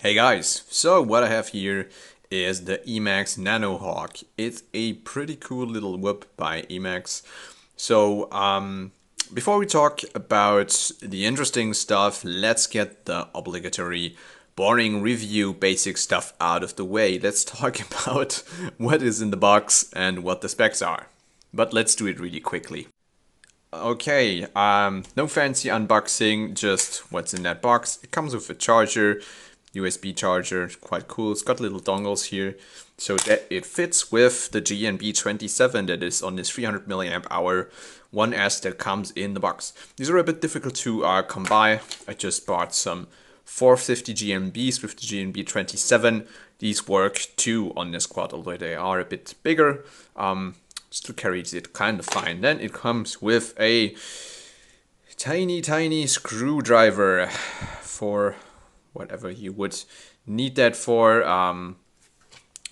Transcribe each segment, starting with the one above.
Hey guys, so what I have here is the Emax NanoHawk. It's a pretty cool little whip by Emax. So before we talk about the interesting stuff, let's get the obligatory boring review basic stuff out of the way. Let's talk about what is in the box and what the specs are. But let's do it really quickly. Okay, no fancy unboxing, just what's in that box. It comes with a charger, USB charger, quite cool. It's got little dongles here, so that it fits with the GNB27 that is on this 300 milliamp hour 1S that comes in the box. These are a bit difficult to come by. I just bought some 450 GNBs with the GNB27. These work too on this quad, although they are a bit bigger. Still carries it kind of fine. Then it comes with a tiny screwdriver for whatever you would need that for.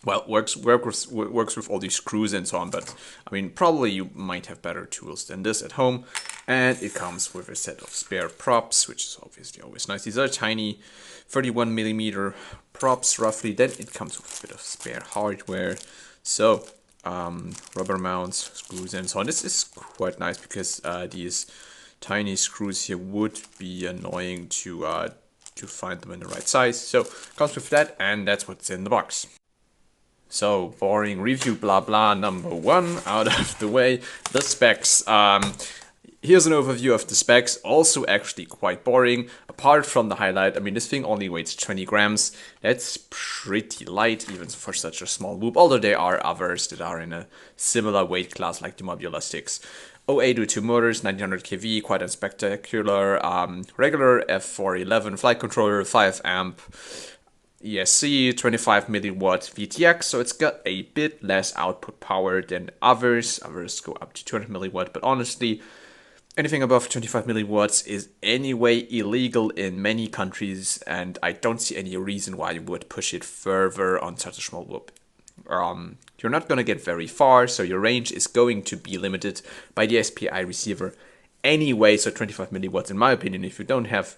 Well, works with all these screws and so on, but I mean, probably you might have better tools than this at home. And it comes with a set of spare props, which is obviously always nice. These are tiny 31 millimeter props roughly. Then it comes with a bit of spare hardware. So rubber mounts, screws, and so on. This is quite nice because these tiny screws here would be annoying to find them in the right size. So comes with that, and that's what's in the box. So boring review blah blah number one out of the way. The specs. Here's an overview of the specs, also actually quite boring. Apart from the highlight, I mean, this thing only weighs 20 grams. That's pretty light, even for such a small whoop, although there are others that are in a similar weight class, like the Mobula 6. 0802 motors, 1900 kV, quite unspectacular. Regular F411 flight controller, 5 amp. ESC, 25 milliwatt VTX, so it's got a bit less output power than others. Others go up to 200 milliwatt, but honestly, anything above 25 milliwatts is anyway illegal in many countries, and I don't see any reason why you would push it further on such a small whoop. You're not going to get very far, so your range is going to be limited by the SPI receiver anyway, so 25 milliwatts, in my opinion, if you don't have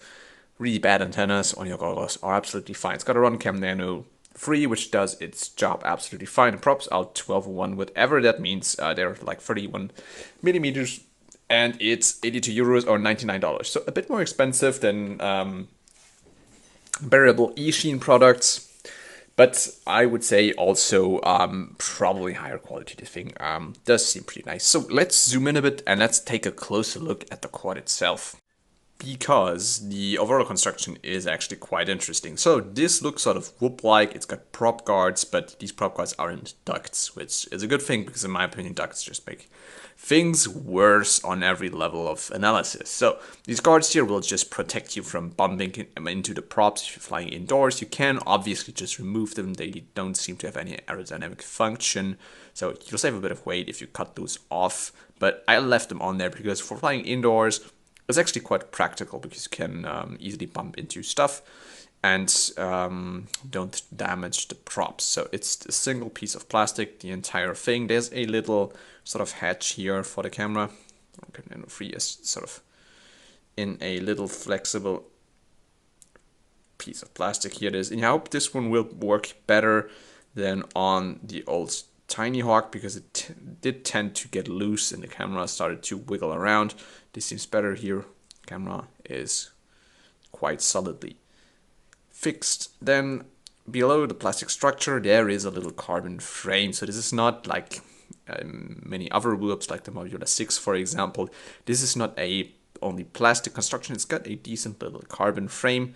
really bad antennas on your goggles, are absolutely fine. It's got a Runcam Nano 3, which does its job absolutely fine. The props out 1201, whatever that means. They're like 31 millimeters, and it's 82 euros or $99. So a bit more expensive than variable eSheen products, but I would say also probably higher quality. The thing does seem pretty nice. So let's zoom in a bit and let's take a closer look at the quad itself, because the overall construction is actually quite interesting. So this looks sort of whoop-like. It's got prop guards, but these prop guards aren't ducts, which is a good thing because in my opinion ducts just make things worse on every level of analysis. So these guards here will just protect you from bumping into the props if you're flying indoors. You can obviously just remove them. They don't seem to have any aerodynamic function, so you'll save a bit of weight if you cut those off, but I left them on there because for flying indoors it's actually quite practical because you can easily bump into stuff and don't damage the props. So it's a single piece of plastic, the entire thing. There's a little sort of hatch here for the camera. Okay, Nano 3 is sort of in a little flexible piece of plastic. Here it is. And I hope this one will work better than on the old Tiny Hawk, because it did tend to get loose and the camera started to wiggle around. This seems better here. Camera is quite solidly fixed. Then below the plastic structure there is a little carbon frame. So this is not like many other whoops like the Mobula 6 for example. This is not a only plastic construction. It's got a decent little carbon frame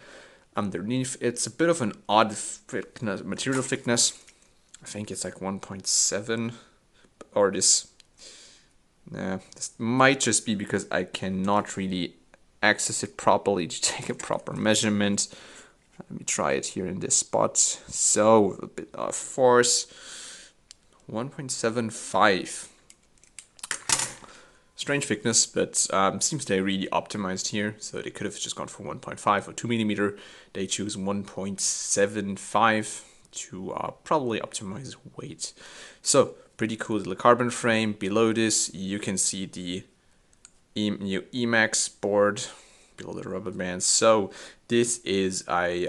underneath. It's a bit of an odd thickness, material thickness. I think it's like 1.7, or this might just be because I cannot really access it properly to take a proper measurement. Let me try it here in this spot. So a bit of force, 1.75. Strange thickness, but seems they really optimized here. So they could have just gone for 1.5 or 2 millimeter. They choose 1.75 to probably optimize weight. So pretty cool little carbon frame. Below this you can see the new Emax board below the rubber band. So this is a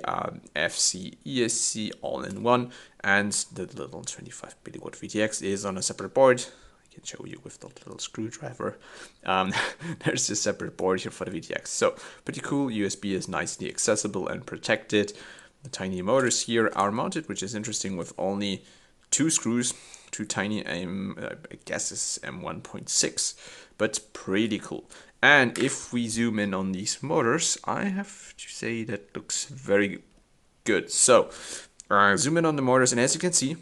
FC ESC all-in-one, and the little 25 milliwatt VTX is on a separate board. I can show you with the little screwdriver. There's a separate board here for the VTX. So pretty cool. USB is nicely accessible and protected. The tiny motors here are mounted, which is interesting, with only 2 screws, 2 tiny I guess is M1.6, but pretty cool. And if we zoom in on these motors, I have to say that looks very good. So zoom in on the motors, and as you can see,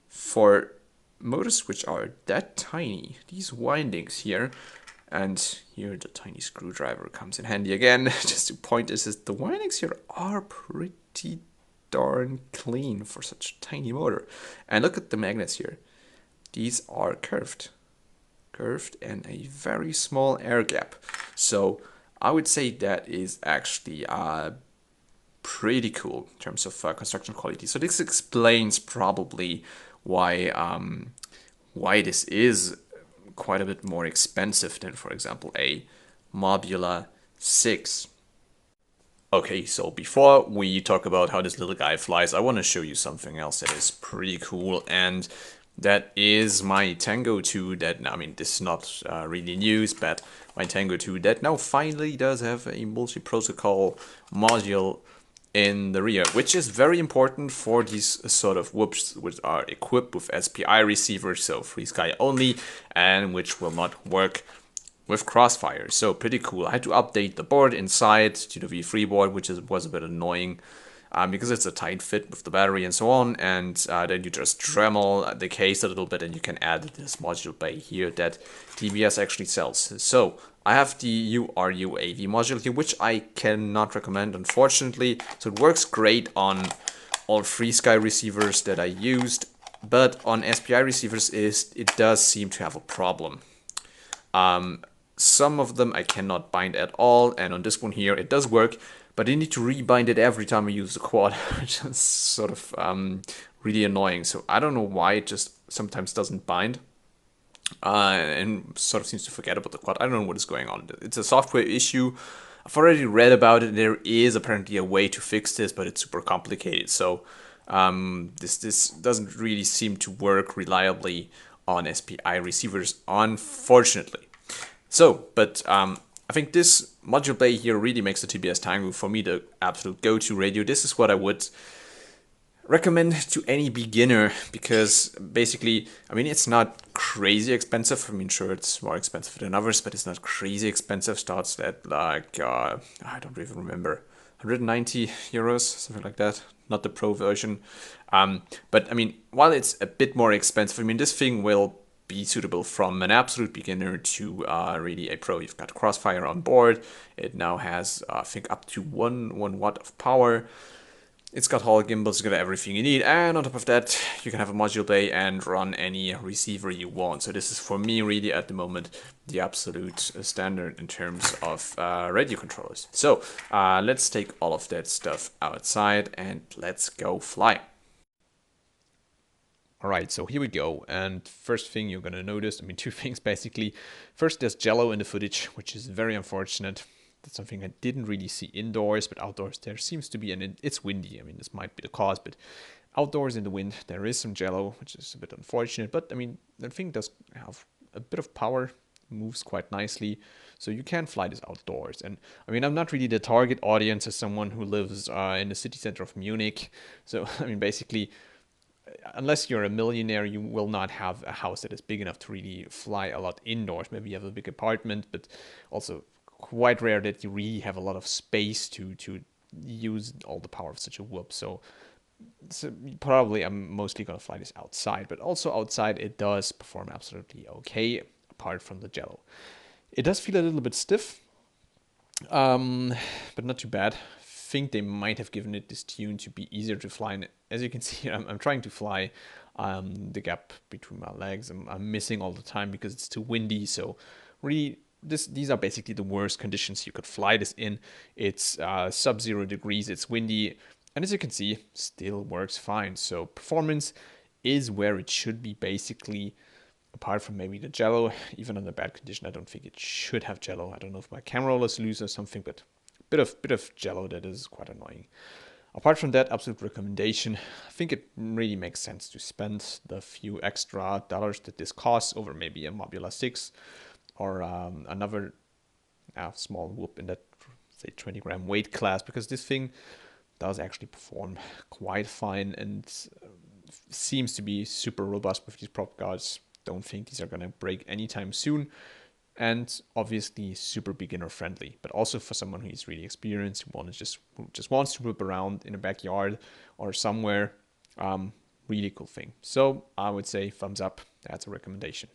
for motors which are that tiny, these windings here, and here the tiny screwdriver comes in handy again, just to point this, is the windings here are pretty darn clean for such a tiny motor. And look at the magnets here. These are curved and a very small air gap. So I would say that is actually pretty cool in terms of construction quality. So this explains probably why this is quite a bit more expensive than, for example, a Mobula 6. Okay, so before we talk about how this little guy flies, I want to show you something else that is pretty cool, and that is my Tango 2 that, I mean, this is not really news, but my Tango 2 that now finally does have a multi-protocol module in the rear, which is very important for these sort of whoops which are equipped with SPI receivers, so free sky only, and which will not work with Crossfire. So pretty cool. I had to update the board inside to the V3 board, which was a bit annoying because it's a tight fit with the battery and so on. And then you just Dremel the case a little bit, and you can add this module bay here that TBS actually sells. So I have the URU AV module here, which I cannot recommend, unfortunately. So it works great on all FreeSky receivers that I used, but on SPI receivers it does seem to have a problem. Some of them I cannot bind at all, and on this one here it does work, but I need to rebind it every time I use the quad, which is sort of really annoying. So I don't know why it just sometimes doesn't bind, and sort of seems to forget about the quad. I don't know what is going on. It's a software issue. I've already read about it. There is apparently a way to fix this, but it's super complicated. So this doesn't really seem to work reliably on SPI receivers, unfortunately. So, but I think this module bay here really makes the TBS Tango for me the absolute go-to radio. This is what I would recommend to any beginner, because basically, I mean, it's not crazy expensive. I mean, sure, it's more expensive than others, but it's not crazy expensive. Starts at like, I don't even remember, 190 euros, something like that. Not the pro version. But I mean, while it's a bit more expensive, I mean, this thing will be suitable from an absolute beginner to really a pro. You've got Crossfire on board. It now has, I think, up to 1 watt of power. It's got Hall gimbals, it's got everything you need, and on top of that, you can have a module bay and run any receiver you want. So this is, for me, really at the moment, the absolute standard in terms of radio controllers. So let's take all of that stuff outside and let's go fly. Alright, so here we go, and first thing you're gonna notice, I mean, 2 things basically. First, there's jello in the footage, which is very unfortunate. That's something I didn't really see indoors, but outdoors there seems to be, and it's windy. I mean, this might be the cause, but outdoors in the wind there is some jello, which is a bit unfortunate. But I mean, the thing does have a bit of power, moves quite nicely, so you can fly this outdoors. And I mean, I'm not really the target audience as someone who lives in the city center of Munich. So I mean, basically, unless you're a millionaire, you will not have a house that is big enough to really fly a lot indoors. Maybe you have a big apartment, but also quite rare that you really have a lot of space to use all the power of such a whoop. So probably I'm mostly going to fly this outside, but also outside it does perform absolutely okay, apart from the jello. It does feel a little bit stiff, but not too bad. I think they might have given it this tune to be easier to fly. And as you can see, I'm trying to fly the gap between my legs. I'm missing all the time because it's too windy. So really, these are basically the worst conditions you could fly this in. It's sub-0 degrees, it's windy, and as you can see, still works fine. So performance is where it should be, basically. apart from maybe the jello, even in the bad condition, I don't think it should have jello. I don't know if my camera roll is loose or something, but bit of jello that is quite annoying. Apart from that, absolute recommendation. I think it really makes sense to spend the few extra dollars that this costs over maybe a Mobula 6 or another small whoop in that, say, 20-gram weight class, because this thing does actually perform quite fine and seems to be super robust with these prop guards. Don't think these are going to break anytime soon. And obviously super beginner friendly, but also for someone who's really experienced, who just wants to whip around in a backyard or somewhere. Really cool thing. So I would say thumbs up. That's a recommendation.